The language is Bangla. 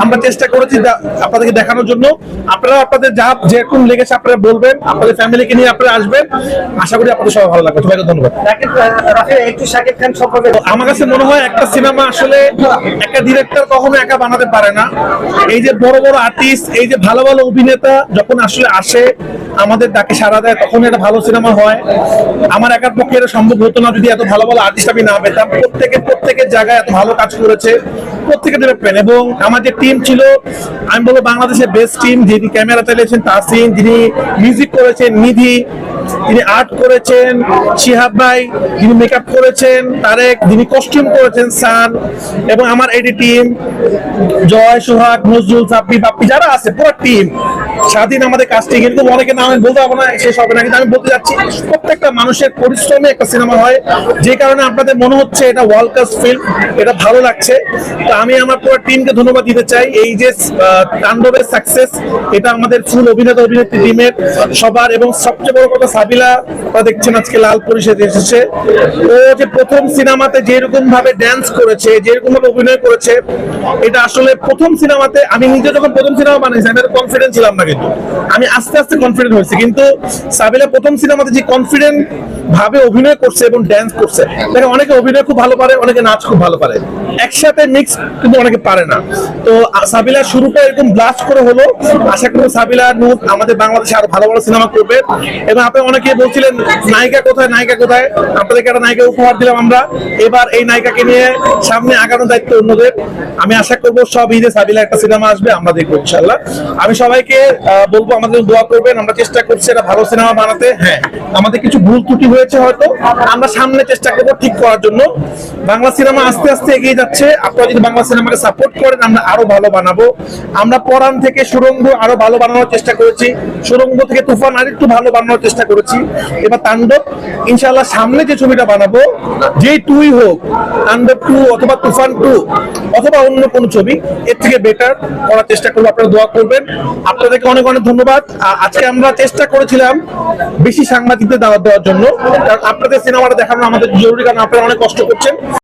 আমরা চেষ্টা করেছি আপনাদেরকে দেখানোর জন্য। আপনারা আপনাদের যা যেরকম লেগেছে আপনারা বলবেন, আপনাদের ফ্যামিলিকে নিয়ে আপনারা আসবেন। আশা করি আপনাদের সবাই ভালো লাগবে। সবাইকে ধন্যবাদ। একটু শাকিব খান সম্পর্কে আমার কাছে মনে হয় একটা সিনেমা আসলে একটা ডিরেক্টর কখনো একা বানাতে পারে না। এই যে বড় বড় আর্টিস্ট, এই যে ভালো ভালো অভিনেতা যখন আসলে আসে, আমাদের ডাকে সাড়া দেয়, তখন এটা ভালো সিনেমা হয়। আমার একার পক্ষে এটা সম্ভব হতো না যদি এত ভালো ভালো আর্টিস্ট আমি না পেতাম। প্রত্যেকের জায়গায় এত ভালো কাজ করেছে, প্রত্যেকে ডিরেক্টর। এবং আমার যে টিম ছিল, আমি বলবো বাংলাদেশের বেস্ট টিম। যিনি ক্যামেরা চালিয়েছেন তাসিন, যিনি মিউজিক করেছেন নিধি, তিনি আর্ট করেছেন শিহাব ভাই, যিনি মেকআপ করেছেন তারেক, যিনি কস্টিউম করেছেন সান, এবং আমার এডি টিম জয়, সোহাগ, নজরুল, সাব্বি, বাপ্পি যারা আছে পুরো টিম। স্বাধীন আমাদের কাজটি, কিন্তু অনেকে নাম আমি বলতে পারবো না, শেষ হবে না। কিন্তু আমি বলতে যাচ্ছি প্রত্যেকটা মানুষের পরিশ্রমে একটা সিনেমা হয়, যে কারণে আপনাদের মনে হচ্ছে এটা ওয়ার্ল্ড ক্লাস ফিল্ম, এটা ভালো লাগছে। তো আমি আমার পুরো টিমকে ধন্যবাদ দিতে চাই। এই যে তাণ্ডবের সাকসেস, এটা আমাদের ফুল অভিনেতা অভিনেত্রী টিমের সবার। এবং সবচেয়ে বড় কথা, সাবিলা আপনারা দেখছেন আজকে লাল পরিষদে এসেছে। ও যে প্রথম সিনেমাতে যেরকম ভাবে ড্যান্স করেছে, যেরকম ভাবে অভিনয় করেছে, এটা আসলে প্রথম সিনেমাতে, আমি নিজে যখন প্রথম সিনেমা বানাইছি আমি কনফিডেন্ট ছিলাম না, কিন্তু আমি আস্তে আস্তে কনফিডেন্ট হয়েছি। কিন্তু সাবিলা প্রথম সিনেমাতে যে কনফিডেন্ট ভাবে অভিনয় করছে এবং ড্যান্স করছে, দেখেন অনেকে অভিনয় খুব ভালো পারে, অনেকে নাচ খুব ভালো পারে, একসাথে মিক্স কিন্তু অনেকে পারে না। তো সাবিলা শুরুটা এরকম ব্লাস্ট করে হলো। আশা করি সাবিলা নূর আমাদের বাংলাদেশে আরো ভালো ভালো সিনেমা করবে। এবং আপনি অনেকে বলছিলেন নায়িকা কোথায়, নায়িকা কোথায়, আপনাদেরকে একটা নায়িকা উপহার দিলাম আমরা। এবার এই নায়িকাকে নিয়ে সামনে আগানোর দায়িত্ব অন্যদের। আমি আশা করবো সব ঈদে সাবিলা একটা সিনেমা আসবে, আমরা দেখবো ইনশাল্লাহ। আমি সবাইকে বলবো আমাদের দোয়া করবেন। আমরা চেষ্টা করছি একটা ভালো সিনেমা বানাতে। হ্যাঁ, আমাদের কিছু ভুল ত্রুটি হয়েছে হয়তো, আমরা সামনে চেষ্টা করবো ঠিক করার জন্য। বাংলা সিনেমা আস্তে আস্তে এগিয়ে যাচ্ছে। আপনারা যদি বাংলা সিনেমাকে সাপোর্ট করেন, আমরা আরো ভালো বানাবো। আমরা পরাণ থেকে সুরঙ্গ আরো ভালো বানানোর চেষ্টা করেছি, সুরঙ্গ থেকে তুফান আরেকটু ভালো বানানোর চেষ্টা করেছি। এবার তাণ্ডব ইনশাআল্লাহ সামনে যে ছবিটা বানাবো, যে টুই হোক, তাণ্ডব 2 অথবা তুফান 2 অথবা অন্য কোন ছবি, এর থেকে বেটার করার চেষ্টা করবো। আপনারা দোয়া করবেন। আপনাদেরকে অনেক অনেক ধন্যবাদ। আজকে আমরা চেষ্টা করেছিলাম বেশি সাংবাদিকদের দাওয়াত দেওয়ার জন্য, কারণ আপনাদের সিনেমাটা দেখানো আমাদের জরুরি, কারণ আপনারা অনেক কষ্ট করছেন।